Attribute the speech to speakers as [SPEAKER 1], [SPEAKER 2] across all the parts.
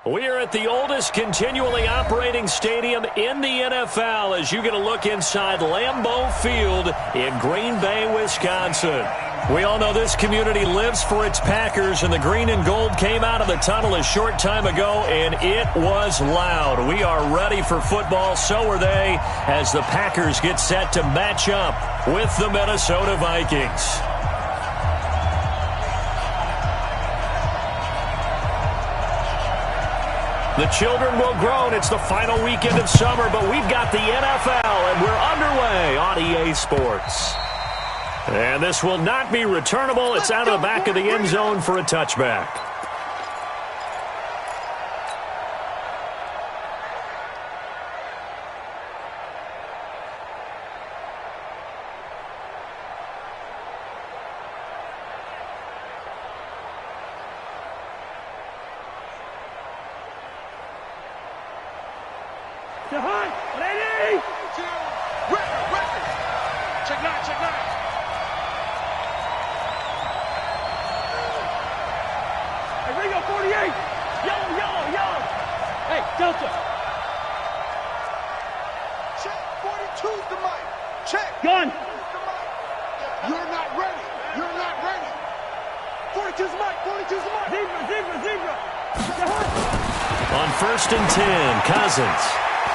[SPEAKER 1] We are at the oldest continually operating stadium in the NFL as you get a look inside Lambeau Field in Green Bay, Wisconsin. We all know this community lives for its Packers, and the green and gold came out of the tunnel a short time ago, and it was loud. We are ready for football, so are they, as the Packers get set to match up with the Minnesota Vikings. The children will groan. It's the final weekend of summer, but we've got the NFL, and we're underway on EA Sports. And this will not be returnable. It's out of the back of the end zone for a touchback. On 1st and 10, Cousins.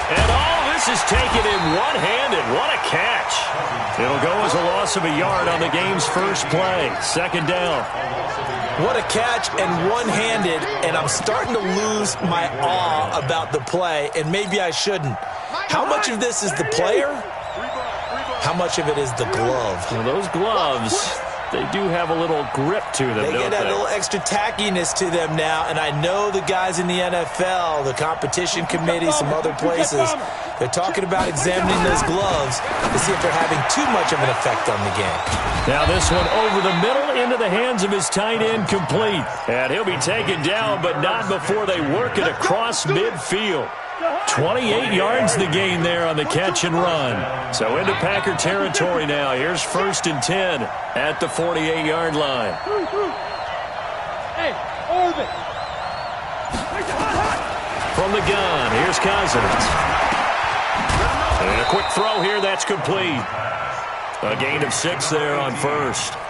[SPEAKER 1] And this is taken in one-handed. What a catch. It'll go as a loss of a yard on the game's first play. 2nd down.
[SPEAKER 2] What a catch and one-handed, and I'm starting to lose my awe about the play, and maybe I shouldn't. How much of this is the player? How much of it is the glove?
[SPEAKER 1] Well, those gloves, they do have a little grip to them,
[SPEAKER 2] They get that little extra tackiness to them now, and I know the guys in the NFL, the competition committee, some other places, they're talking about examining those gloves to see if they're having too much of an effect on the game.
[SPEAKER 1] Now this one over the middle into the hands of his tight end, complete. And he'll be taken down, but not before they work it across midfield. 28 yards the gain there on the catch and run. So into Packer territory now. Here's 1st and 10 at the 48-yard line.
[SPEAKER 3] Hey, Orbit.
[SPEAKER 1] From the gun, here's Cousins. And a quick throw here, that's complete. A gain of 6 there on 1st.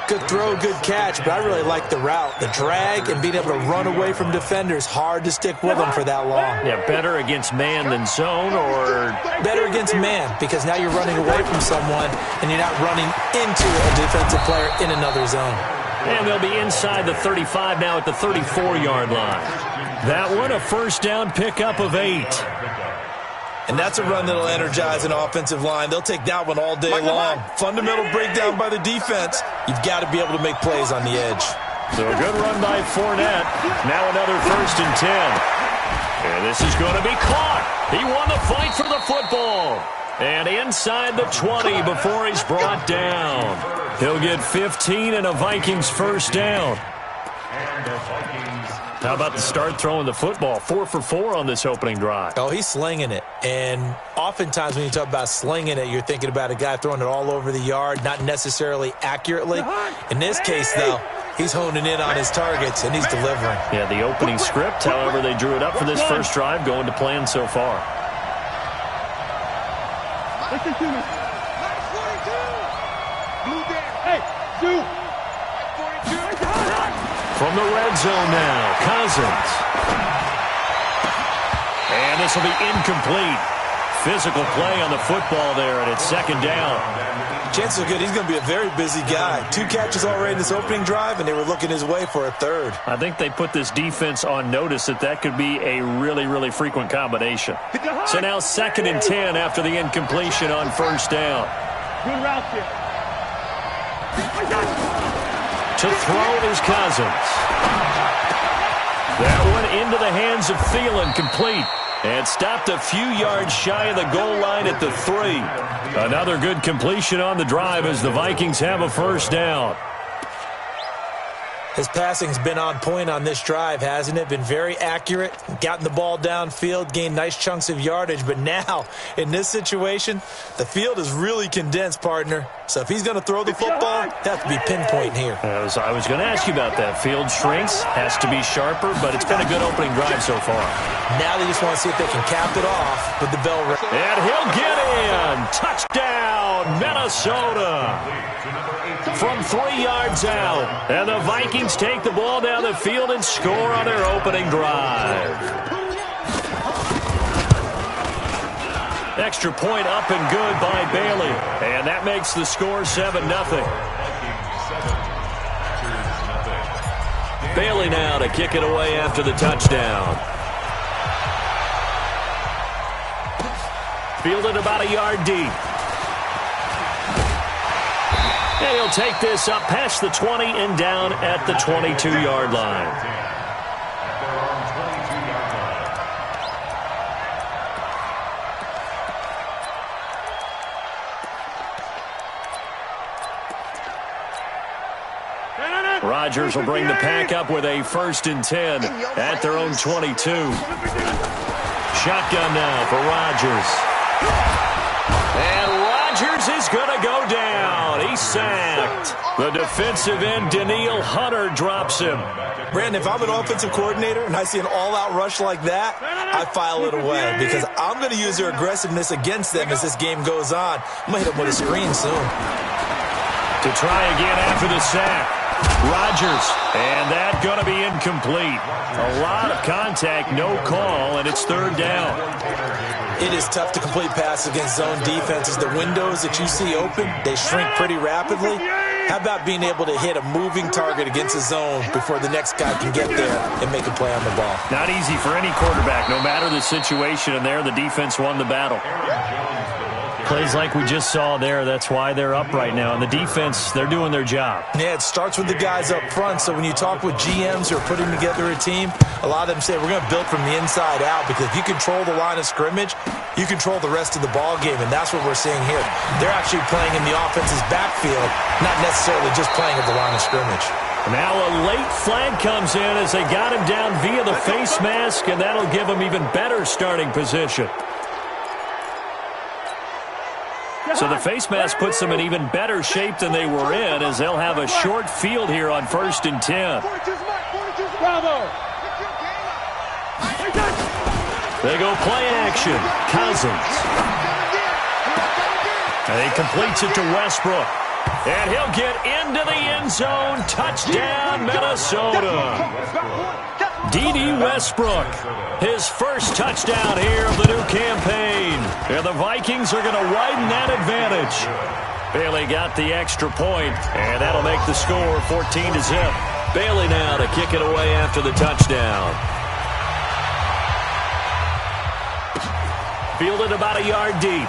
[SPEAKER 2] Good throw, good catch, but I really like the route. The drag and being able to run away from defenders, hard to stick with them for that long.
[SPEAKER 1] Yeah, better against man than zone, or?
[SPEAKER 2] Better against man, because now you're running away from someone and you're not running into a defensive player in another zone.
[SPEAKER 1] And they'll be inside the 35 now at the 34-yard line. That one, a 1st down pickup of 8.
[SPEAKER 2] And that's a run that'll energize an offensive line. They'll take that one all day long. Fundamental breakdown by the defense. You've got to be able to make plays on the edge.
[SPEAKER 1] So a good run by Fournette. Now another 1st and 10. And this is going to be caught. He won the fight for the football. And inside the 20 before he's brought down. He'll get 15 and a Vikings 1st down. How about the start throwing the football? 4 for 4 on this opening drive.
[SPEAKER 2] Oh, he's slinging it. And oftentimes when you talk about slinging it, you're thinking about a guy throwing it all over the yard, not necessarily accurately. In this case, though, he's honing in on his targets, and he's delivering.
[SPEAKER 1] Yeah, the opening script, however, they drew it up for this first drive, going to plan so far.
[SPEAKER 3] Listen to me. Hey, dude.
[SPEAKER 1] From the red zone now, Cousins. And this will be incomplete. Physical play on the football there, and it's 2nd down.
[SPEAKER 2] Chances are good he's going to be a very busy guy. 2 catches already in this opening drive, and they were looking his way for a 3rd.
[SPEAKER 1] I think they put this defense on notice that could be a really, really frequent combination. So now 2nd and 10 after the incompletion on 1st down.
[SPEAKER 3] Good route here.
[SPEAKER 1] To throw is Cousins. That one into the hands of Thielen, complete. And stopped a few yards shy of the goal line at the 3. Another good completion on the drive as the Vikings have a 1st down.
[SPEAKER 2] His passing's been on point on this drive, hasn't it? Been very accurate, gotten the ball downfield, gained nice chunks of yardage. But now, in this situation, the field is really condensed, partner. So if he's going to throw the football, it has to be pinpoint here.
[SPEAKER 1] I was going to ask you about that. Field shrinks, has to be sharper, but it's been a good opening drive so far.
[SPEAKER 2] Now they just want to see if they can cap it off with the bell ring.
[SPEAKER 1] And he'll get in. Touchdown, Minnesota. From 3 yards out. And the Vikings take the ball down the field and score on their opening drive. Extra point up and good by Bailey. And that makes the score 7-0. Bailey now to kick it away after the touchdown. Fielded about a yard deep. And he'll take this up past the 20 and down at the 22-yard line. Rodgers will bring the pack up with a 1st and 10 at their own 22. Shotgun now for Rodgers. And Rodgers is going to go down. He's sacked. The defensive end, Danielle Hunter, drops him.
[SPEAKER 2] Brandon, if I'm an offensive coordinator and I see an all-out rush like that, I file it away because I'm going to use their aggressiveness against them as this game goes on. I'm going to hit them with a screen soon.
[SPEAKER 1] To try again after the sack. Rodgers, and that going to be incomplete. A lot of contact, no call, and it's 3rd down.
[SPEAKER 2] It is tough to complete passes against zone defenses. The windows that you see open, they shrink pretty rapidly. How about being able to hit a moving target against a zone before the next guy can get there and make a play on the ball?
[SPEAKER 1] Not easy for any quarterback, no matter the situation, and there the defense won the battle. Plays like we just saw there, that's why they're up right now. And the defense, they're doing their job.
[SPEAKER 2] Yeah, it starts with the guys up front. So when you talk with GMs who are putting together a team, a lot of them say, we're going to build from the inside out, because if you control the line of scrimmage, you control the rest of the ball game, and that's what we're seeing here. They're actually playing in the offense's backfield, not necessarily just playing at the line of scrimmage.
[SPEAKER 1] Now a late flag comes in as they got him down via the face mask, and that'll give him even better starting position. So the face mask puts them in even better shape than they were in, as they'll have a short field here on 1st and 10.
[SPEAKER 3] Bravo.
[SPEAKER 1] They go play action. Cousins. And he completes it to Westbrook. And he'll get into the end zone. Touchdown, Minnesota. D.D. Westbrook, his first touchdown here of the new campaign. And the Vikings are going to widen that advantage. Bailey got the extra point, and that'll make the score 14-0. Bailey now to kick it away after the touchdown. Fielded about a yard deep.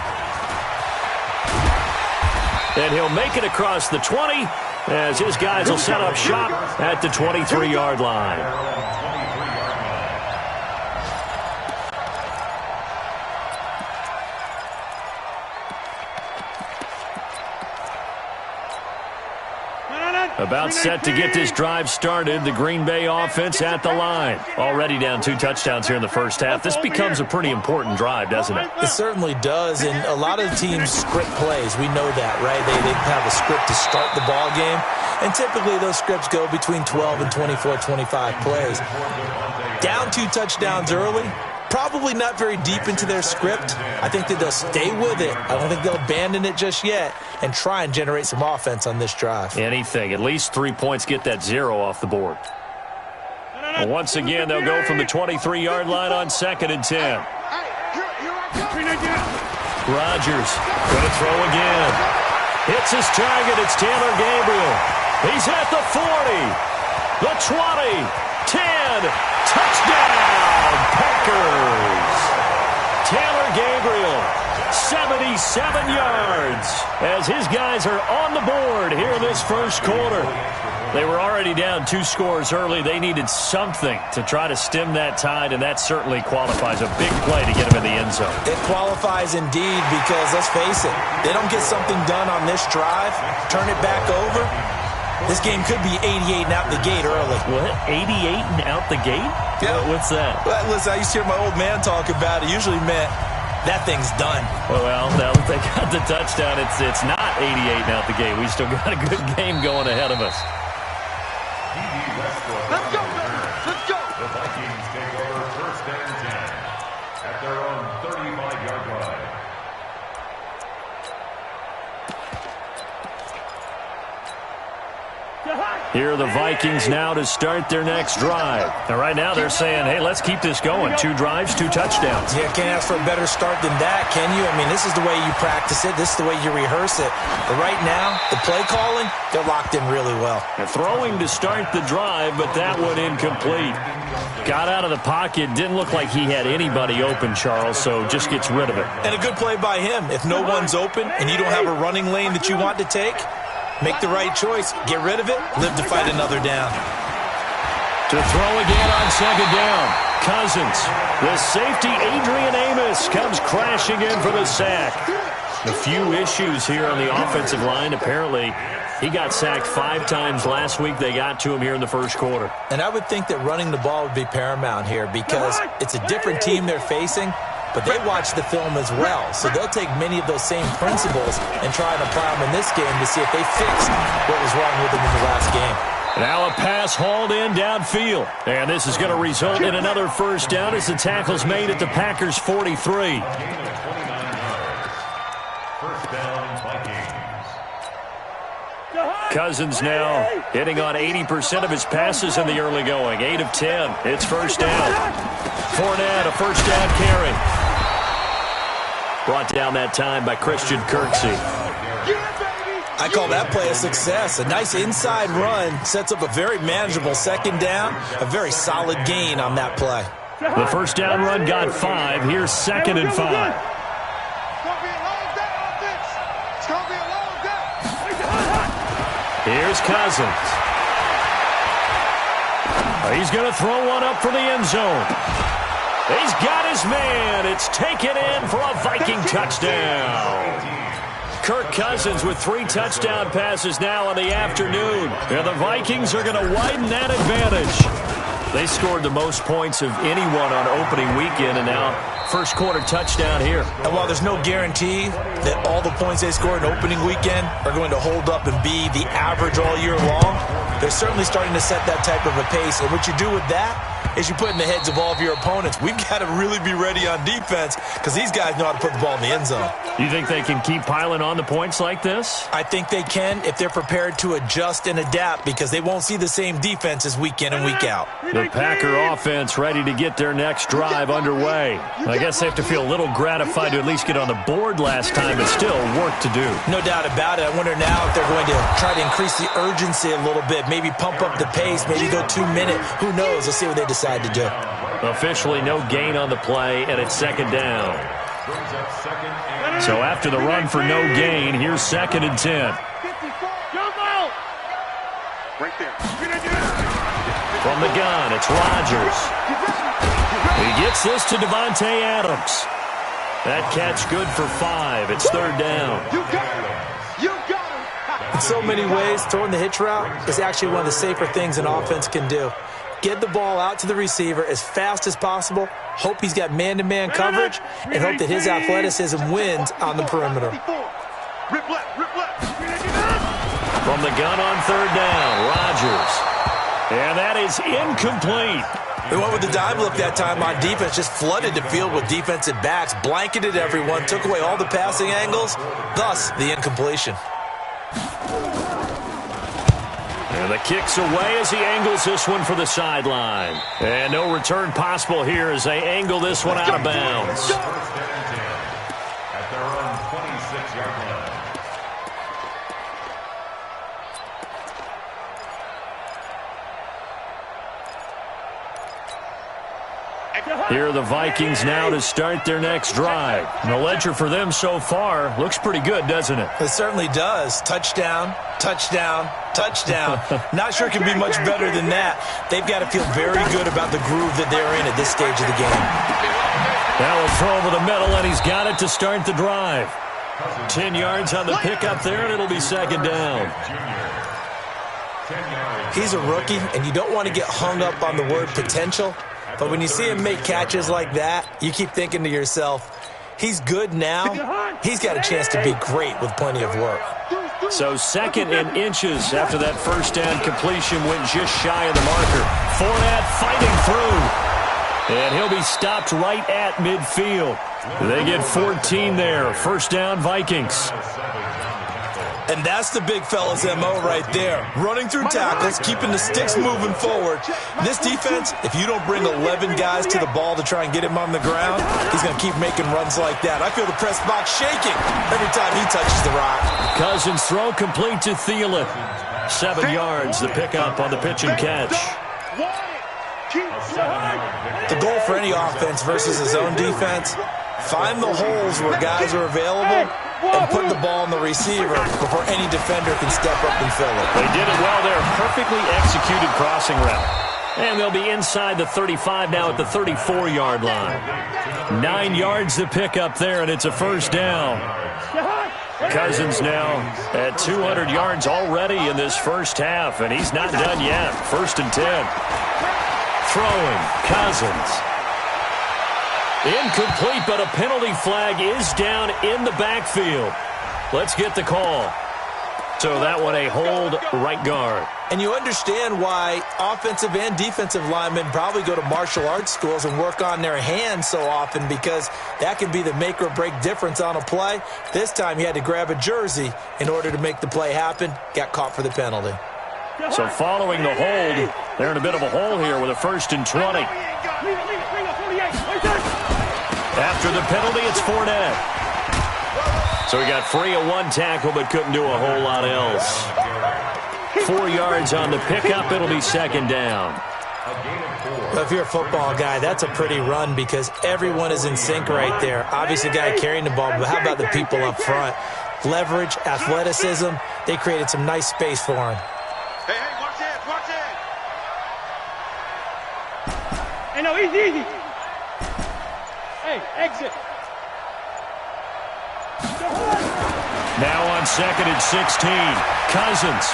[SPEAKER 1] And he'll make it across the 20 as his guys will set up shop at the 23-yard line. About set to get this drive started. The Green Bay offense at the line. Already down 2 touchdowns here in the first half. This becomes a pretty important drive, doesn't it?
[SPEAKER 2] It certainly does, and a lot of teams script plays. We know that, right? They have a script to start the ball game, and typically those scripts go between 12 and 24, 25 plays. Down 2 touchdowns early, probably not very deep into their script. I think that they'll stay with it. I don't think they'll abandon it just yet and try and generate some offense on this drive.
[SPEAKER 1] Anything. At least 3 points, get that 0 off the board. And once again, they'll go from the 23-yard line on 2nd and 10. Rodgers going to throw again. Hits his target. It's Taylor Gabriel. He's at the 40, the 20, 10. Touchdown, Packers. Taylor Gabriel, 77 yards, as his guys are on the board here in this first quarter. They were already down 2 scores early. They needed something to try to stem that tide, and that certainly qualifies. A big play to get them in the end zone.
[SPEAKER 2] It qualifies indeed, because let's face it, they don't get something done on this drive, turn it back over, This game could be 88 and out the gate early.
[SPEAKER 1] What? 88 and out the gate?
[SPEAKER 2] Yeah.
[SPEAKER 1] What's that?
[SPEAKER 2] Well, listen, I used to hear my old man talk about it. Usually meant that thing's done.
[SPEAKER 1] Well, now that they got the touchdown, it's not 88 and out the gate. We still got a good game going ahead of us.
[SPEAKER 3] Let's go, let's go.
[SPEAKER 4] The Vikings take over first and 10 at their own 35-yard line.
[SPEAKER 1] Here are the Vikings now to start their next drive. And right now they're saying, hey, let's keep this going. 2 drives, 2 touchdowns.
[SPEAKER 2] Yeah, can't ask for a better start than that, can you? I mean, this is the way you practice it. This is the way you rehearse it. But right now, the play calling, they're locked in really well.
[SPEAKER 1] And throwing to start the drive, but that one incomplete. Got out of the pocket. Didn't look like he had anybody open, Charles, so just gets rid of it.
[SPEAKER 2] And a good play by him. If no one's open and you don't have a running lane that you want to take, make the right choice. Get rid of it. Live to fight another down.
[SPEAKER 1] To throw again on second down. Cousins. The safety, Adrian Amos, comes crashing in for the sack. A few issues here on the offensive line. Apparently, he got sacked 5 times last week. They got to him here in the first quarter.
[SPEAKER 2] And I would think that running the ball would be paramount here because it's a different team they're facing, but they watch the film as well. So they'll take many of those same principles and try and apply them in this game to see if they fix what was wrong with them in the last game.
[SPEAKER 1] Now a pass hauled in downfield. And this is going to result in another first down as the tackle's made at the Packers' 43.
[SPEAKER 4] First down, Vikings.
[SPEAKER 1] Cousins now hitting on 80% of his passes in the early going. 8 of 10. It's first down. Fournette, a first down carry. Brought down that time by Christian Kirksey.
[SPEAKER 2] I call that play a success. A nice inside run sets up a very manageable second down. A very solid gain on that play.
[SPEAKER 1] The first down run got 5. Here's second and 5. Here's Cousins. He's going to throw one up for the end zone. He's got his man. It's taken in for a Viking touchdown. Kirk Cousins with 3 touchdown passes now in the afternoon. And the Vikings are going to widen that advantage. They scored the most points of anyone on opening weekend, and now first quarter touchdown here.
[SPEAKER 2] And while there's no guarantee that all the points they score in opening weekend are going to hold up and be the average all year long, they're certainly starting to set that type of a pace. And what you do with that is you put in the heads of all of your opponents, we've got to really be ready on defense because these guys know how to put the ball in the end zone.
[SPEAKER 1] You think they can keep piling on the points like this?
[SPEAKER 2] I think they can if they're prepared to adjust and adapt because they won't see the same defenses week in and week out.
[SPEAKER 1] The Packer offense ready to get their next drive underway. I guess they have to feel a little gratified to at least get on the board last time, but still work to do.
[SPEAKER 2] No doubt about it. I wonder now if they're going to try to increase the urgency a little bit, maybe pump up the pace, maybe go 2-minute. Who knows? Let's see what they decide to do.
[SPEAKER 1] Officially no gain on the play, and it's second down. So after the run for no gain, here's second and 10. From the gun, it's Rodgers. He gets this to Devontae Adams. That catch good for 5. It's third down.
[SPEAKER 2] In so many ways, throwing the hitch route is actually one of the safer things an offense can do. Get the ball out to the receiver as fast as possible, hope he's got man-to-man coverage, and hope that his athleticism wins on the perimeter.
[SPEAKER 1] From the gun on third down, Rodgers. And that is incomplete.
[SPEAKER 2] They went with the dime look that time on defense, just flooded the field with defensive backs, blanketed everyone, took away all the passing angles, thus the incompletion.
[SPEAKER 1] And the kick's away as he angles this one for the sideline. And no return possible here as they angle this one out of bounds.
[SPEAKER 4] At their own 26-yard line.
[SPEAKER 1] Here are the Vikings now to start their next drive. And the ledger for them so far looks pretty good, doesn't it?
[SPEAKER 2] It certainly does. Touchdown, touchdown, touchdown. Not sure it can be much better than that. They've got to feel very good about the groove that they're in at this stage of the game.
[SPEAKER 1] Now a throw over the middle, and he's got it to start the drive. 10 yards on the pickup there, and it'll be second down.
[SPEAKER 2] He's a rookie, and you don't want to get hung up on the word potential. But when you see him make catches like that, you keep thinking to yourself, he's good now. He's got a chance to be great with plenty of work.
[SPEAKER 1] So 2nd and inches after that first down completion went just shy of the marker. Fournette fighting through. And he'll be stopped right at midfield. They get 14 there. First down, Vikings.
[SPEAKER 2] And that's the big fella's MO right there. Running through tackles, keeping the sticks moving forward. This defense, if you don't bring 11 guys to the ball to try and get him on the ground, he's going to keep making runs like that. I feel the press box shaking every time he touches the rock.
[SPEAKER 1] Cousins throw complete to Thielen. 7 yards, the pickup on the pitch and catch.
[SPEAKER 2] The goal for any offense versus his own defense, find the holes where guys are available and put the ball on the receiver before any defender can step up and fill it.
[SPEAKER 1] They did it well there. Perfectly executed crossing route. And they'll be inside the 35 now at the 34-yard line. 9 yards to pick up there, and it's a first down. Cousins now at 200 yards already in this first half, and he's not done yet. 1st and 10. Throwing, Cousins. Incomplete, but a penalty flag is down in the backfield. Let's get the call. So that one a hold, right guard.
[SPEAKER 2] And you understand why offensive and defensive linemen probably go to martial arts schools and work on their hands so often, because that can be the make or break difference on a play. This time he had to grab a jersey in order to make the play happen. Got caught for the penalty.
[SPEAKER 1] So following the hold, they're in a bit of a hole here with a 1st and 20. After the penalty, it's Fournette. So he got free of 1 tackle but couldn't do a whole lot else. 4 yards on the pickup. It'll be 2nd down.
[SPEAKER 2] Well, if you're a football guy, that's a pretty run because everyone is in sync right there. Obviously, the guy carrying the ball, but how about the people up front? Leverage, athleticism, they created some nice space for him.
[SPEAKER 3] Hey, watch it, watch it.
[SPEAKER 5] Hey, no, easy. Hey, exit.
[SPEAKER 1] Now on 2nd and 16, Cousins.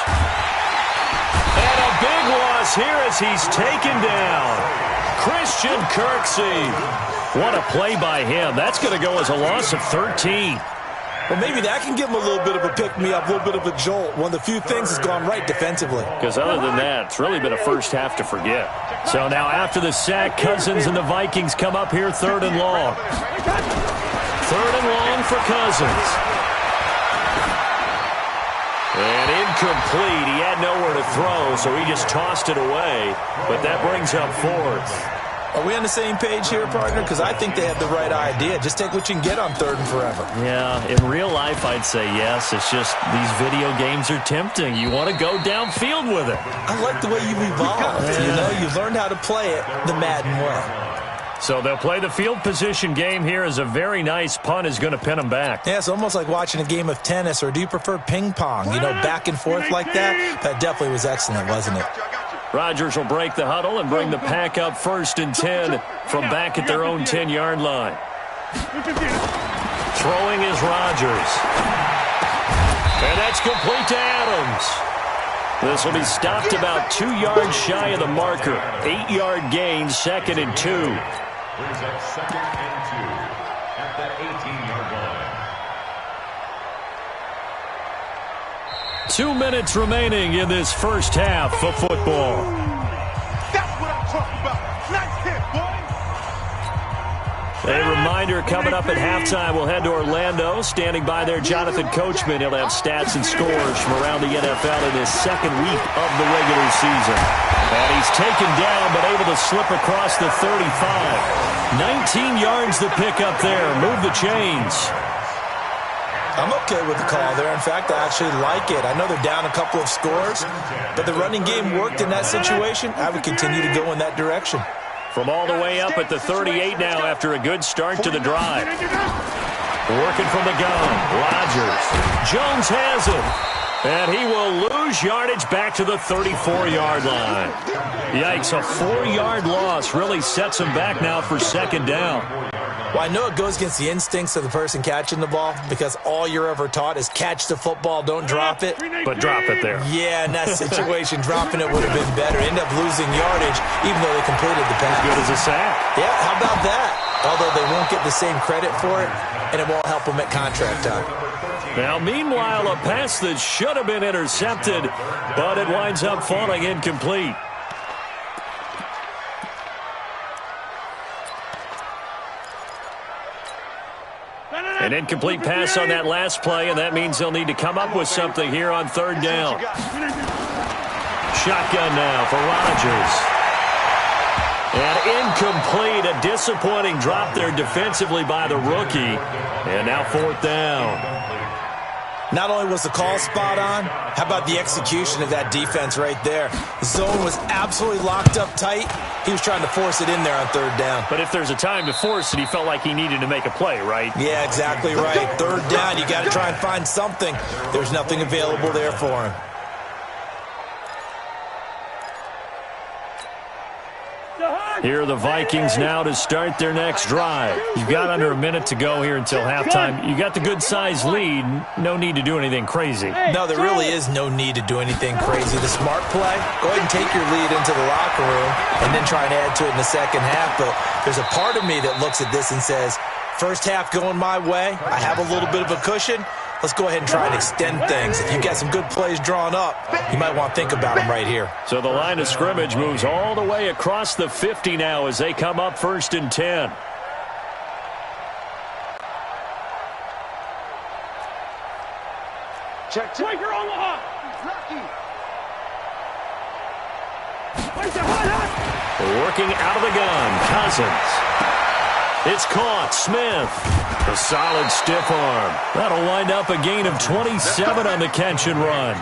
[SPEAKER 1] And a big loss here as he's taken down. Christian Kirksey. What a play by him. That's going to go as a loss of 13.
[SPEAKER 2] Well, maybe that can give him a little bit of a pick-me-up, a little bit of a jolt. One of the few things that's gone right defensively.
[SPEAKER 1] Because other than that, it's really been a first half to forget. So now after the sack, Cousins and the Vikings come up here 3rd and long. 3rd and long for Cousins. And incomplete. He had nowhere to throw, so he just tossed it away. But that brings up 4th.
[SPEAKER 2] Are we on the same page here, partner? Because I think they have the right idea. Just take what you can get on 3rd and forever.
[SPEAKER 1] Yeah, in real life, I'd say yes. It's just these video games are tempting. You want to go downfield with it.
[SPEAKER 2] I like the way you've evolved. Yeah. You know, you've learned how to play it the Madden way.
[SPEAKER 1] So they'll play the field position game here as a very nice punt is going to pin them back.
[SPEAKER 2] Yeah, it's almost like watching a game of tennis, or do you prefer ping pong? You know, back and forth like that? That definitely was excellent, wasn't it?
[SPEAKER 1] Rodgers will break the huddle and bring the pack up 1st and 10 from back at their own 10-yard line. Throwing is Rodgers. And that's complete to Adams. This will be stopped about 2 yards shy of the marker. 8-yard gain, 2nd and 2.
[SPEAKER 4] Brings up 2nd and 2 at the 18-yard line.
[SPEAKER 1] 2 minutes remaining in this first half of football.
[SPEAKER 3] That's what I'm talking about. Nice hit, boy.
[SPEAKER 1] A reminder, coming up at halftime, we'll head to Orlando. Standing by there, Jonathan Coachman. He'll have stats and scores from around the NFL in his 2nd week of the regular season. And he's taken down, but able to slip across the 35. 19 yards to pick up there. Move the chains.
[SPEAKER 2] I'm okay with the call there. In fact, I actually like it. I know they're down a couple of scores, but the running game worked in that situation. I would continue to go in that direction.
[SPEAKER 1] From all the way up at the 38 now after a good start to the drive. Working from the gun, Rodgers. Jones has it. And he will lose yardage back to the 34-yard line. Yikes, a 4-yard loss really sets him back now for 2nd down.
[SPEAKER 2] Well, I know it goes against the instincts of the person catching the ball because all you're ever taught is catch the football, don't drop it.
[SPEAKER 1] But drop it there.
[SPEAKER 2] Yeah, in that situation, dropping it would have been better. End up losing yardage even though they completed the pass.
[SPEAKER 1] As good as a sack.
[SPEAKER 2] Yeah, how about that? Although they won't get the same credit for it, and it won't help them at contract time.
[SPEAKER 1] Now, meanwhile, a pass that should have been intercepted, but it winds up falling incomplete. An incomplete pass on that last play, and that means they'll need to come up with something here on third down. Shotgun now for Rodgers. And incomplete, a disappointing drop there defensively by the rookie. And now fourth down.
[SPEAKER 2] Not only was the call spot on, how about the execution of that defense right there? The zone was absolutely locked up tight. He was trying to force it in there on third down.
[SPEAKER 1] But if there's a time to force it, he felt like he needed to make a play, right?
[SPEAKER 2] Yeah, exactly right. Third down, you got to try and find something. There's nothing available there for him.
[SPEAKER 1] Here are the Vikings now to start their next drive. You've got under a minute to go here until halftime. You got the good-sized lead. No need to do anything crazy.
[SPEAKER 2] No, there really is no need to do anything crazy. The smart play, go ahead and take your lead into the locker room and then try and add to it in the second half. But there's a part of me that looks at this and says, first half going my way, I have a little bit of a cushion. Let's go ahead and try and extend things. If you've got some good plays drawn up, you might want to think about them right here.
[SPEAKER 1] So the line of scrimmage moves all the way across the 50 now as they come up 1st and 10.
[SPEAKER 5] Check. Striker Omaha.
[SPEAKER 1] Working out of the gun, Cousins. It's caught. Smith. A solid stiff arm. That'll wind up a gain of 27 on the catch and run.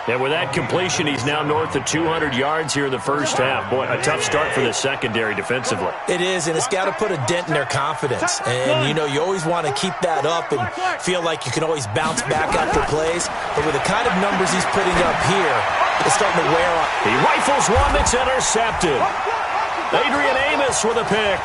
[SPEAKER 1] And with that completion, he's now north of 200 yards here in the first half. Boy, a tough start for the secondary defensively.
[SPEAKER 2] It is, and it's got to put a dent in their confidence. And, you know, you always want to keep that up and feel like you can always bounce back after plays. But with the kind of numbers he's putting up here, it's starting to wear on.
[SPEAKER 1] He rifles one that's intercepted. Adrian Amos with a pick.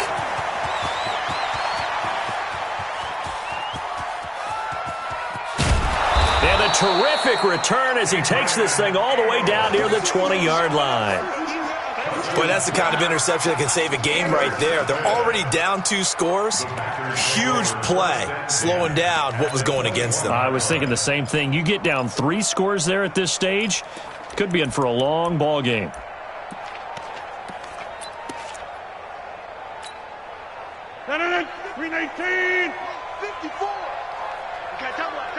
[SPEAKER 1] And a terrific return as he takes this thing all the way down near the 20-yard line.
[SPEAKER 2] Boy, that's the kind of interception that can save a game right there. They're already down 2 scores. Huge play, slowing down what was going against them.
[SPEAKER 1] I was thinking the same thing. You get down 3 scores there at this stage, could be in for a long ball game.
[SPEAKER 5] No. 319. 54. Okay, double up.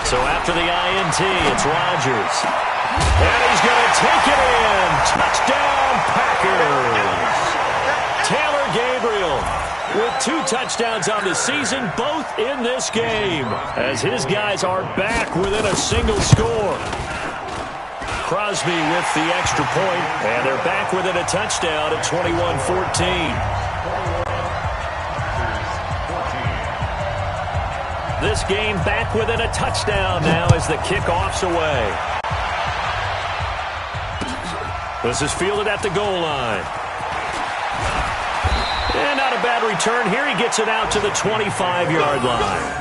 [SPEAKER 1] So after the INT, it's Rodgers. And he's going to take it in. Touchdown, Packers. Taylor Gabriel with 2 touchdowns on the season, both in this game, as his guys are back within a single score. Crosby with the extra point, and they're back within a touchdown at 21-14. This game back within a touchdown now as the kickoff's away. This is fielded at the goal line. And not a bad return here. He gets it out to the 25-yard line.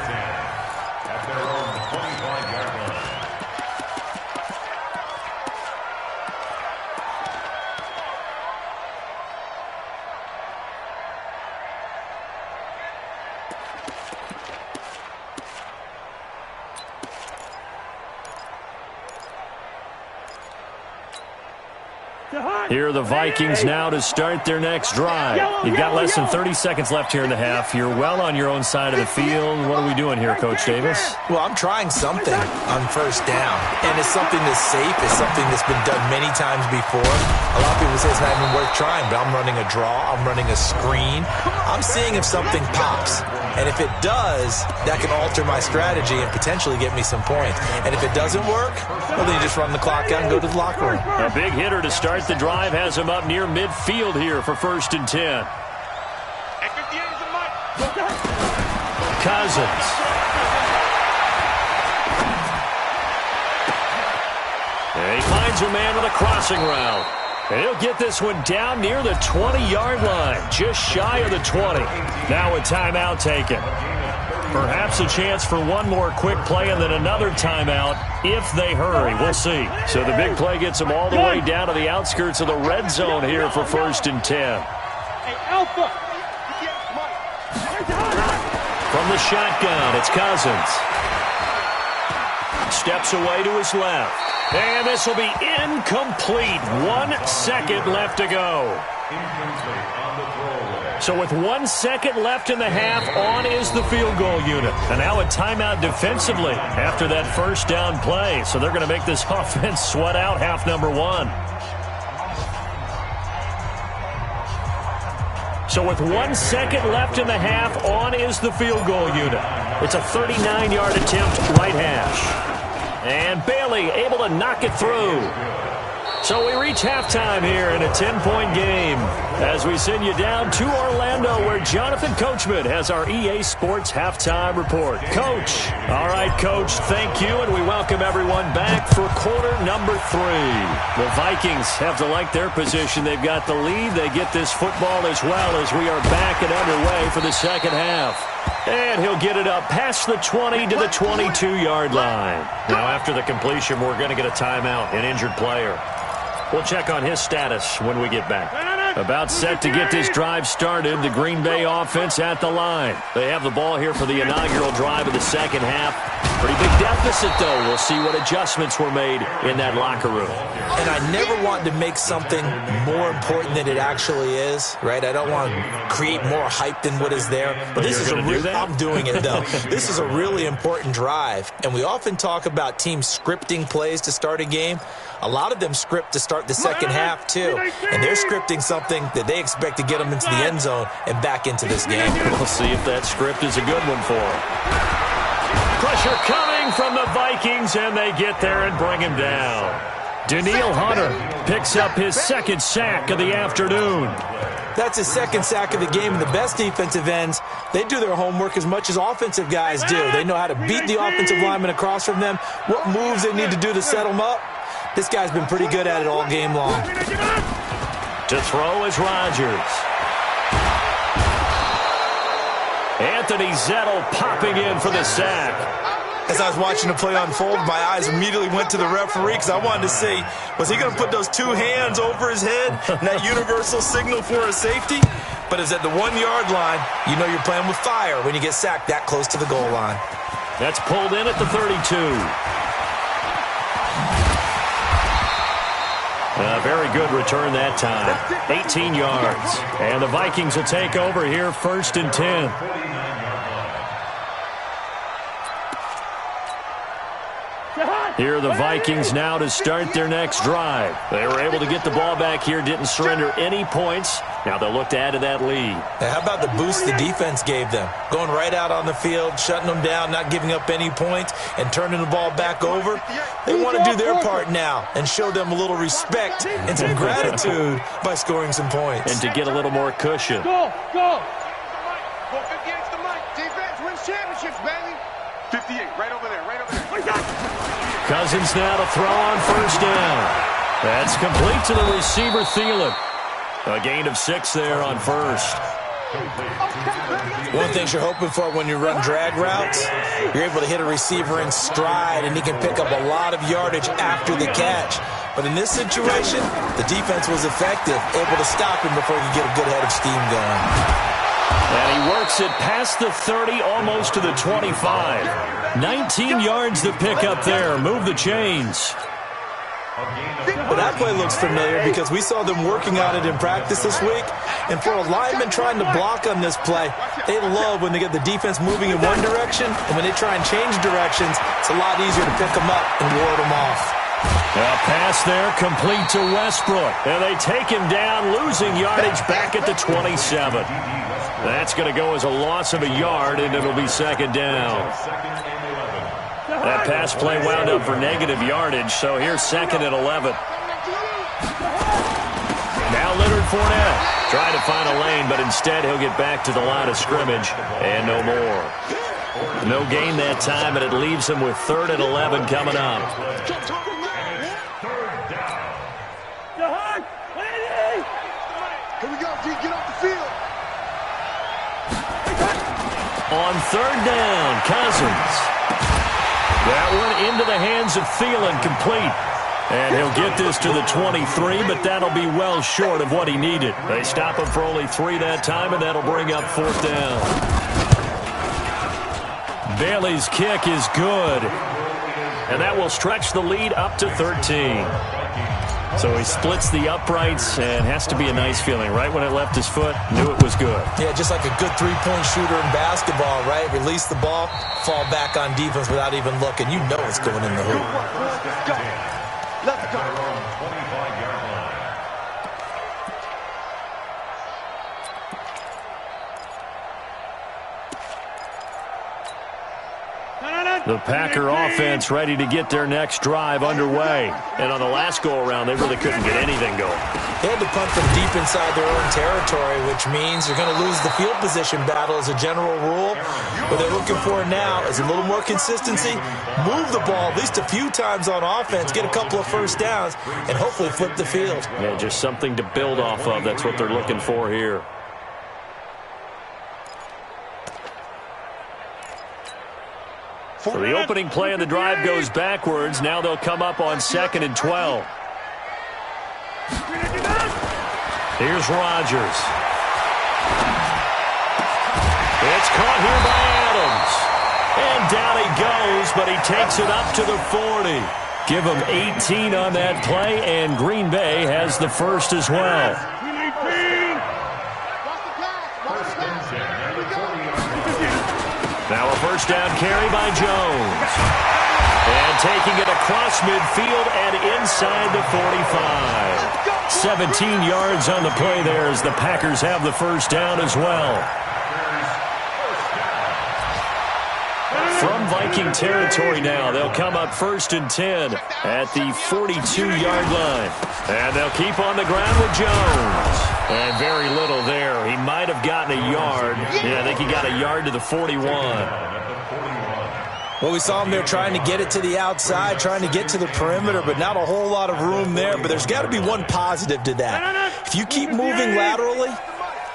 [SPEAKER 1] Here are the Vikings now to start their next drive. You've got less than 30 seconds left here in the half. You're well on your own side of the field. What are we doing here, Coach Davis?
[SPEAKER 2] Well, I'm trying something on first down, and it's something that's safe. It's something that's been done many times before. A lot of people say it's not even worth trying, but I'm running a draw. I'm running a screen. I'm seeing if something pops. And if it does, that can alter my strategy and potentially get me some points. And if it doesn't work, well, then you just run the clock out and go to the locker room.
[SPEAKER 1] A big hitter to start the drive has him up near midfield here for 1st and 10. Cousins. And he finds a man with a crossing route. He'll get this one down near the 20-yard line, just shy of the 20. Now a timeout taken. Perhaps a chance for one more quick play and then another timeout if they hurry. We'll see. So the big play gets them all the way down to the outskirts of the red zone here for 1st and 10.
[SPEAKER 5] Hey, Alpha.
[SPEAKER 1] From the shotgun, it's Cousins. Steps away to his left. And this will be incomplete. 1 second left to go. So with 1 second left in the half, on is the field goal unit. And now a timeout defensively after that first down play. So they're going to make this offense sweat out half number 1. So with 1 second left in the half, on is the field goal unit. It's a 39-yard attempt, right hash. And Bailey able to knock it through. So we reach halftime here in a 10-point game as we send you down to Orlando where Jonathan Coachman has our EA Sports Halftime Report. Coach. All right, Coach, thank you, and we welcome everyone back for quarter number 3. The Vikings have to like their position. They've got the lead. They get this football as well as we are back and underway for the second half. And he'll get it up past the 20 to the 22-yard line. Now, after the completion, we're going to get a timeout, an injured player. We'll check on his status when we get back. About set to get this drive started. The Green Bay offense at the line. They have the ball here for the inaugural drive of the second half. Pretty big deficit, though. We'll see what adjustments were made in that locker room.
[SPEAKER 2] And I never want to make something more important than it actually is, right? I don't want to create more hype than what is there. But this is I'm doing it, though. This is a really important drive. And we often talk about teams scripting plays to start a game. A lot of them script to start the second half, too. And they're scripting something that they expect to get them into the end zone and back into this game.
[SPEAKER 1] We'll see if that script is a good one for them. Pressure coming from the Vikings, and they get there and bring him down. Danielle Hunter picks up his second sack of the afternoon.
[SPEAKER 2] That's his second sack of the game, and the best defensive ends, they do their homework as much as offensive guys do. They know how to beat the offensive lineman across from them, what moves they need to do to set them up. This guy's been pretty good at it all game long.
[SPEAKER 1] To throw is Rodgers. Anthony Zettel popping in for the sack.
[SPEAKER 2] As I was watching the play unfold, my eyes immediately went to the referee because I wanted to see, was he going to put those 2 hands over his head and that universal signal for a safety? But it's at the 1-yard line. You know you're playing with fire when you get sacked that close to the goal line.
[SPEAKER 1] That's pulled in at the 32. A very good return that time. 18 yards. And the Vikings will take over here 1st and 10. Here are the Vikings now to start their next drive. They were able to get the ball back here, didn't surrender any points. Now they'll look to add to that lead.
[SPEAKER 2] Now, how about the boost the defense gave them? Going right out on the field, shutting them down, not giving up any points, and turning the ball back over. They want to do their part now and show them a little respect and some gratitude by scoring some points.
[SPEAKER 1] And to get a little more cushion.
[SPEAKER 5] Go!
[SPEAKER 3] 58's the mic. Defense wins championships, baby. 58, right over there, right over there.
[SPEAKER 1] Cousins now to throw on 1st down. That's complete to the receiver, Thielen. A gain of 6 there on 1st.
[SPEAKER 2] One thing you're hoping for when you run drag routes, you're able to hit a receiver in stride, and he can pick up a lot of yardage after the catch. But in this situation, the defense was effective, able to stop him before he could get a good head of steam going.
[SPEAKER 1] And he works it past the 30, almost to the 25. 19 yards to pick up there. Move the chains.
[SPEAKER 2] Well, that play looks familiar because we saw them working on it in practice this week. And for a lineman trying to block on this play, they love when they get the defense moving in one direction. And when they try and change directions, it's a lot easier to pick them up and ward them off.
[SPEAKER 1] A pass there complete to Westbrook. And they take him down, losing yardage back at the 27. That's going to go as a loss of a yard, and it'll be 2nd down. That pass play wound up for negative yardage, so here's 2nd and 11. Now Leonard Fournette trying to find a lane, but instead he'll get back to the line of scrimmage, and no more. No gain that time, and it leaves him with 3rd and 11 coming up.
[SPEAKER 3] We get off the field.
[SPEAKER 1] On third down, Cousins. That one into the hands of Thielen, complete. And he'll get this to the 23, but that'll be well short of what he needed. They stop him for only 3 that time, and that'll bring up fourth down. Bailey's kick is good. And that will stretch the lead up to 13. So he splits the uprights, and has to be a nice feeling. Right when it left his foot, knew it was good.
[SPEAKER 2] Yeah, just like a good three-point shooter in basketball, right? Release the ball, fall back on defense without even looking. You know it's going in the hoop.
[SPEAKER 3] Let's go. Let's go.
[SPEAKER 4] 25-yard line.
[SPEAKER 1] The Packer offense ready to get their next drive underway. And on the last go-around, they really couldn't get anything going.
[SPEAKER 2] They had to punt from deep inside their own territory, which means you're going to lose the field position battle as a general rule. What they're looking for now is a little more consistency, move the ball at least a few times on offense, get a couple of first downs, and hopefully flip the field.
[SPEAKER 1] Yeah, just something to build off of. That's what they're looking for here. So the opening play of the drive goes backwards. Now they'll come up on 2nd and 12. Here's Rodgers. It's caught here by Adams. And down he goes, but he takes it up to the 40. Give him 18 on that play, and Green Bay has the first as well. Now a first down carry by Jones. And taking it across midfield and inside the 45. 17 yards on the play there as the Packers have the first down as well. From Viking territory now, they'll come up 1st and 10 at the 42-yard line. And they'll keep on the ground with Jones. And very little there. He might have gotten a yard. Yeah, I think he got a yard to the 41.
[SPEAKER 2] Well, we saw him there trying to get it to the outside, trying to get to the perimeter, but not a whole lot of room there. But there's got to be one positive to that. If you keep moving laterally,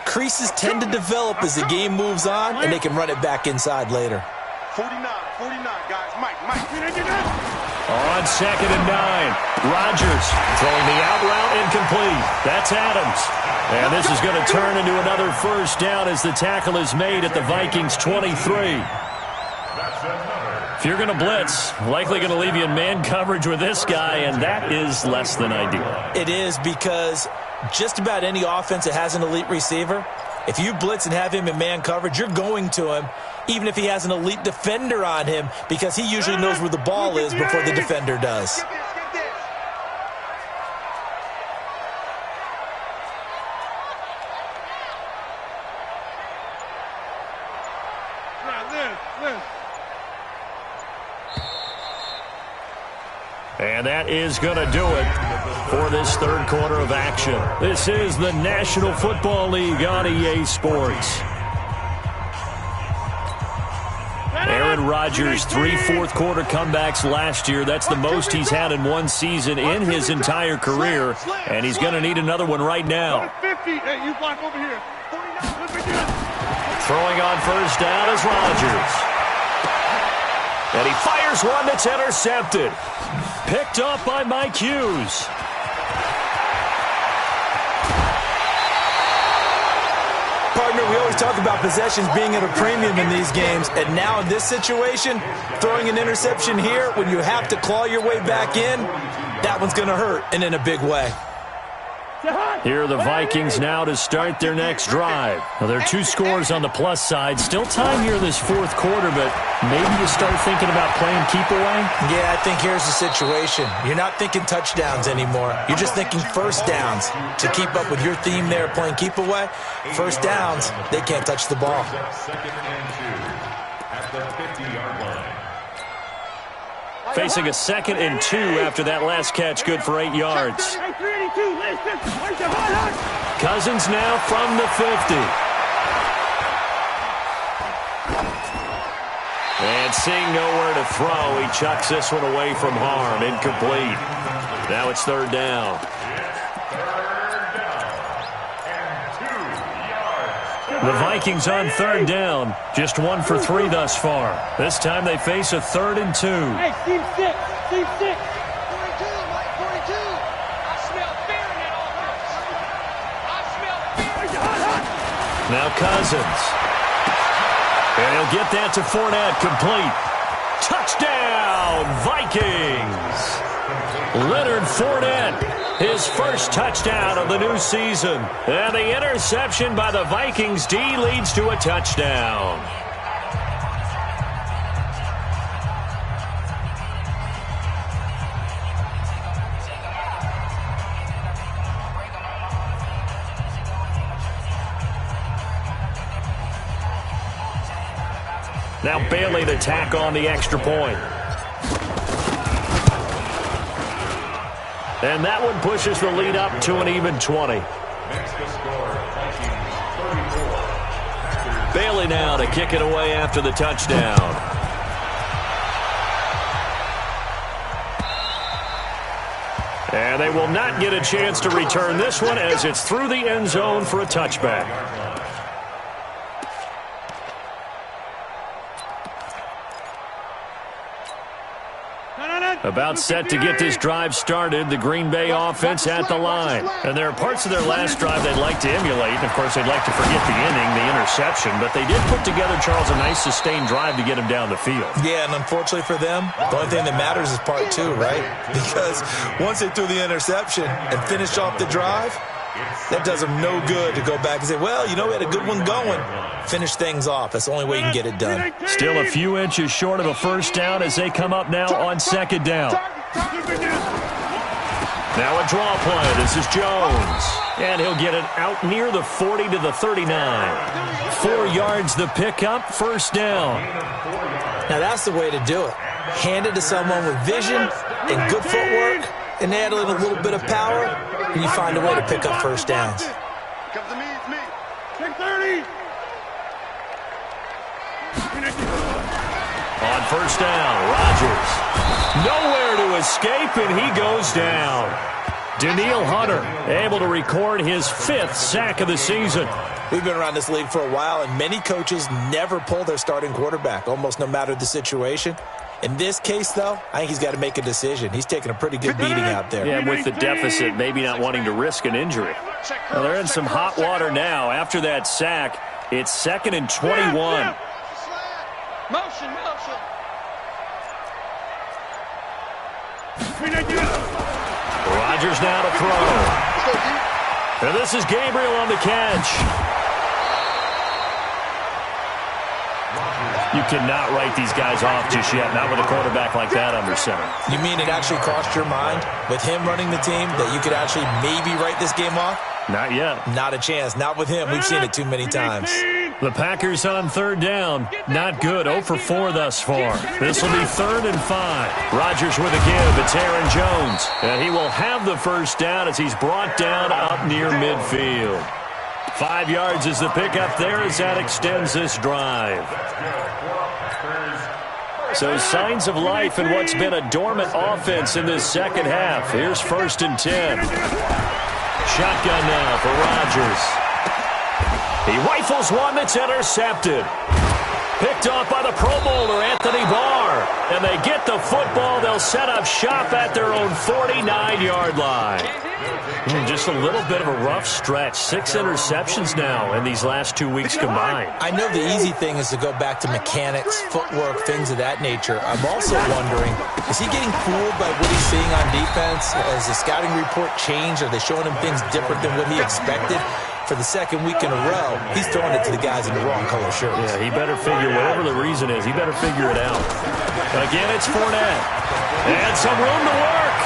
[SPEAKER 2] creases tend to develop as the game moves on, and they can run it back inside later.
[SPEAKER 3] 49, guys. Mike.
[SPEAKER 1] On 2nd and 9, Rodgers throwing the out route incomplete. That's Adams. And this is going to turn into another first down as the tackle is made at the Vikings 23. If you're going to blitz, likely going to leave you in man coverage with this guy, and that is less than ideal.
[SPEAKER 2] It is, because just about any offense that has an elite receiver, if you blitz and have him in man coverage, you're going to him, even if he has an elite defender on him, because he usually knows where the ball is before the defender does.
[SPEAKER 1] And that is going to do it for this third quarter of action. This is the National Football League on EA Sports. Aaron Rodgers, 3 fourth-quarter comebacks last year. That's the most he's had in one season in his entire career, and he's going to need another one right now. Throwing on first down is Rodgers. And he fires one that's intercepted. Picked off by Mike Hughes.
[SPEAKER 2] Partner, we always talk about possessions being at a premium in these games, and now in this situation, throwing an interception here when you have to claw your way back in, that one's going to hurt, and in a big way.
[SPEAKER 1] Here are the Vikings now to start their next drive. Now, there are 2 scores on the plus side. Still time here in this fourth quarter, but maybe you start thinking about playing keep away?
[SPEAKER 2] Yeah, I think here's the situation. You're not thinking touchdowns anymore. You're just thinking first downs. To keep up with your theme there, playing keep away, first downs, they can't touch the ball.
[SPEAKER 4] 2nd and 2 at the 50-yard line.
[SPEAKER 1] Facing a 2nd and 2 after that last catch, good for 8 yards. Cousins now from the 50. And seeing nowhere to throw, he chucks this one away from harm. Incomplete. Now it's third down. The Vikings on third down. Just 1 for 3 thus far. This time they face a 3rd and 2.
[SPEAKER 5] Hey, team 6. Team 6. 42,
[SPEAKER 6] Mike, 42. I smell fear in that offense. I smell fear.
[SPEAKER 1] Now Cousins. And he'll get that to Fournette, complete. Touchdown, Vikings! Leonard Fournette, his first touchdown of the new season. And the interception by the Vikings D leads to a touchdown. Now Bailey to tack on the extra point. And that one pushes the lead up to an even 20.
[SPEAKER 4] Next to score, Vikings 34.
[SPEAKER 1] Bailey now to kick it away after the touchdown. And they will not get a chance to return this one as it's through the end zone for a touchback. About set to get this drive started, the Green Bay offense at the line. And there are parts of their last drive they'd like to emulate. And, of course, they'd like to forget the inning, the interception. But they did put together, Charles, a nice sustained drive to get him down the field.
[SPEAKER 2] Yeah, and unfortunately for them, the only thing that matters is part 2, right? Because once they threw the interception and finished off the drive, that does them no good to go back and say, well, you know, we had a good one going. Finish things off. That's the only way you can get it done.
[SPEAKER 1] Still a few inches short of a first down as they come up now on second down. Now a draw play. This is Jones. And he'll get it out near the 40 to the 39. 4 yards the pickup, first down.
[SPEAKER 2] Now that's the way to do it. Hand it to someone with vision and good footwork, and add in a little bit of power, and you find a way to pick up first downs.
[SPEAKER 3] Comes to me, it's me.
[SPEAKER 5] 630.
[SPEAKER 1] On first down, Rodgers. Nowhere to escape, and he goes down. Daniil Hunter able to record his 5th sack of the season.
[SPEAKER 2] We've been around this league for a while, and many coaches never pull their starting quarterback, almost no matter the situation. In this case, though, I think he's got to make a decision. He's taking a pretty good beating out there.
[SPEAKER 1] Yeah, with the deficit, maybe not wanting to risk an injury. Well, they're in some hot water now. After that sack, it's 2nd and 21.
[SPEAKER 6] Motion.
[SPEAKER 1] Rodgers now to throw. And this is Gabriel on the catch. You cannot write these guys off just yet, not with a quarterback like that under center.
[SPEAKER 2] You mean it actually crossed your mind with him running the team that you could actually maybe write this game off?
[SPEAKER 1] Not yet.
[SPEAKER 2] Not a chance. Not with him. We've seen it too many times.
[SPEAKER 1] The Packers on third down. Not good. 0 for 4 thus far. This will be 3rd and 5. Rodgers with a give. It's Aaron Jones. And he will have the first down as he's brought down up near midfield. 5 yards is the pickup there as that extends this drive. So signs of life in what's been a dormant offense in this second half. Here's 1st and 10. Shotgun now for Rodgers. He rifles one that's intercepted. Picked off by the Pro Bowler, Anthony Barr. And they get the football. They'll set up shop at their own 49-yard line. Just a little bit of a rough stretch. 6 interceptions now in these last 2 weeks combined.
[SPEAKER 2] I know the easy thing is to go back to mechanics, footwork, things of that nature. I'm also wondering, is he getting fooled by what he's seeing on defense? Has the scouting report changed? Are they showing him things different than what he expected? For the 2nd week in a row, he's throwing it to the guys in the wrong color shirts.
[SPEAKER 1] Yeah, he better figure, whatever the reason is, he better figure it out. But again, it's Fournette. And some room to work.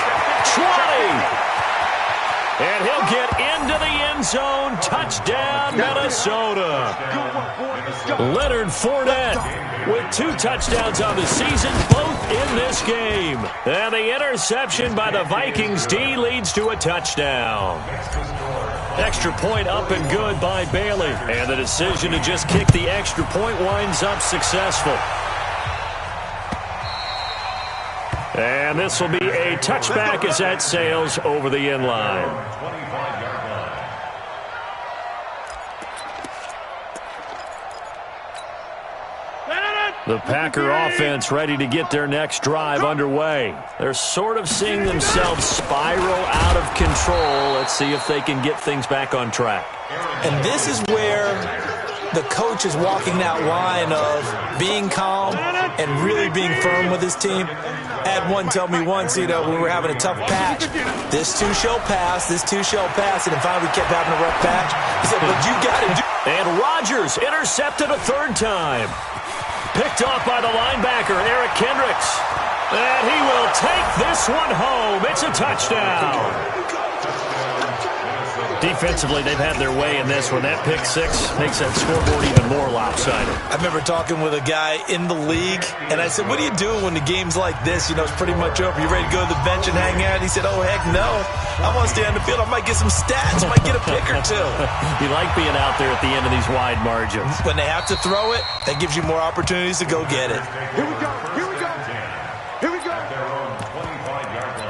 [SPEAKER 1] 20. And he'll get into the end zone. Touchdown, Minnesota. Leonard Fournette with 2 touchdowns on the season, both in this game. And the interception by the Vikings D leads to a touchdown. Extra point up and good by Bailey. And the decision to just kick the extra point winds up successful. And this will be a touchback as that sails over the end line. The Packer offense ready to get their next drive underway. They're sort of seeing themselves spiral out of control. Let's see if they can get things back on track.
[SPEAKER 2] And this is where the coach is walking that line of being calm and really being firm with his team. I had one tell me once, we were having a tough patch. This too shall pass, this too shall pass. And finally we kept having a rough patch. He said, but you got to do.
[SPEAKER 1] And Rodgers intercepted a third time. Picked off by the linebacker, Eric Kendricks. And he will take this one home. It's a touchdown. Defensively, they've had their way in this one. That pick six makes that scoreboard even more lopsided.
[SPEAKER 2] I remember talking with a guy in the league, and I said, what do you do when the game's like this? It's pretty much over. You ready to go to the bench and hang out? And he said, oh, heck no. I want to stay on the field. I might get some stats. I might get a pick or two.
[SPEAKER 1] You like being out there at the end of these wide margins.
[SPEAKER 2] When they have to throw it, that gives you more opportunities to go get it.
[SPEAKER 3] Here we go. Here we go. Here we go.
[SPEAKER 4] At their own 25-yard line.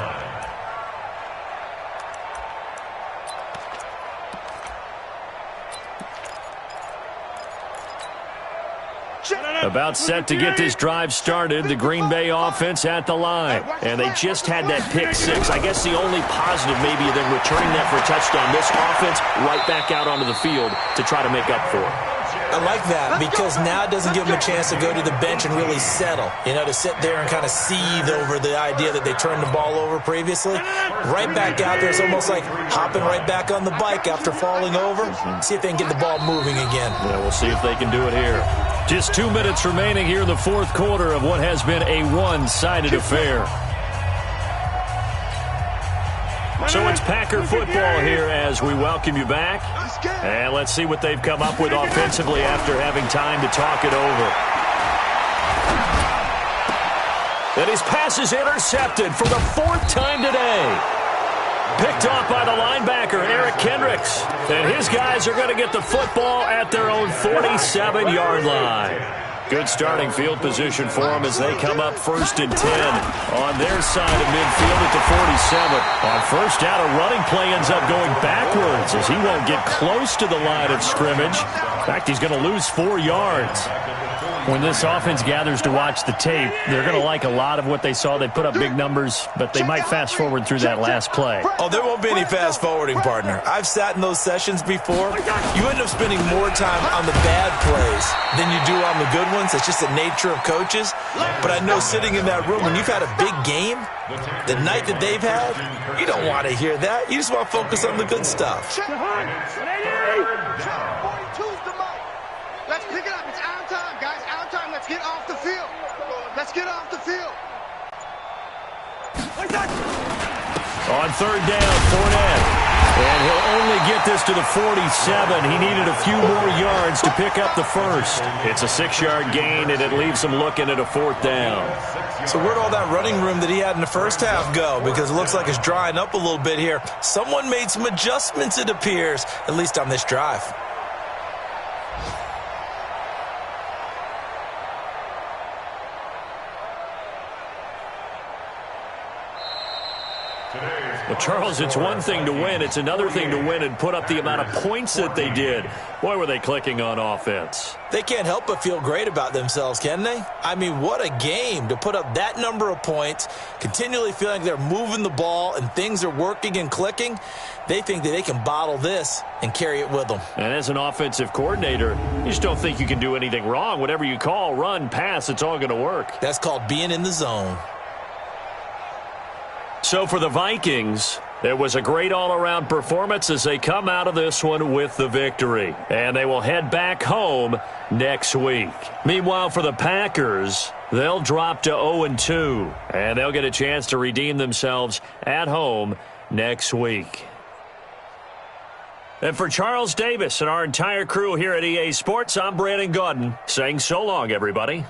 [SPEAKER 1] About set to get this drive started, the Green Bay offense at the line. And they just had that pick six. I guess the only positive maybe than returning that for a touchdown. This offense right back out onto the field to try to make up for it.
[SPEAKER 2] I like that because now it doesn't give them a chance to go to the bench and really settle. To sit there and kind of seethe over the idea that they turned the ball over previously. Right back out there. It's almost like hopping right back on the bike after falling over. See if they can get the ball moving again.
[SPEAKER 1] Yeah, we'll see if they can do it here. Just 2 minutes remaining here in the fourth quarter of what has been a one-sided affair. So it's Packer football here as we welcome you back. And let's see what they've come up with offensively after having time to talk it over. And his pass is intercepted for the fourth time today. Picked off by the linebacker, Eric Kendricks. And his guys are going to get the football at their own 47-yard line. Good starting field position for them as they come up 1st and 10 on their side of midfield at the 47. On first down, a running play ends up going backwards as he won't get close to the line of scrimmage. In fact, he's going to lose 4 yards. When this offense gathers to watch the tape, they're going to like a lot of what they saw. They put up big numbers, but they might fast forward through that last play.
[SPEAKER 2] Oh, there won't be any fast forwarding, partner. I've sat in those sessions before. You end up spending more time on the bad plays than you do on the good ones. It's just the nature of coaches. But I know sitting in that room, when you've had a big game, the night that they've had, you don't want to hear that. You just want to focus on the good stuff.
[SPEAKER 3] Let's pick it up. It's our time, guys. Our time. Let's get off the field. Let's get off the field.
[SPEAKER 1] On third down, Fournette. And he'll only get this to the 47. He needed a few more yards to pick up the first. It's a 6-yard gain, and it leaves him looking at a 4th down.
[SPEAKER 2] So where'd all that running room that he had in the first half go? Because it looks like it's drying up a little bit here. Someone made some adjustments, it appears, at least on this drive.
[SPEAKER 1] Well, Charles, it's one thing to win. It's another thing to win and put up the amount of points that they did. Boy, were they clicking on offense.
[SPEAKER 2] They can't help but feel great about themselves, can they? I mean, what a game to put up that number of points, continually feeling like they're moving the ball and things are working and clicking. They think that they can bottle this and carry it with them. And
[SPEAKER 1] as an offensive coordinator, you just don't think you can do anything wrong. Whatever you call, run, pass, it's all going to work.
[SPEAKER 2] That's called being in the zone.
[SPEAKER 1] So for the Vikings, it was a great all-around performance as they come out of this one with the victory. And they will head back home next week. Meanwhile, for the Packers, they'll drop to 0-2. And they'll get a chance to redeem themselves at home next week. And for Charles Davis and our entire crew here at EA Sports, I'm Brandon Gaudin saying so long, everybody.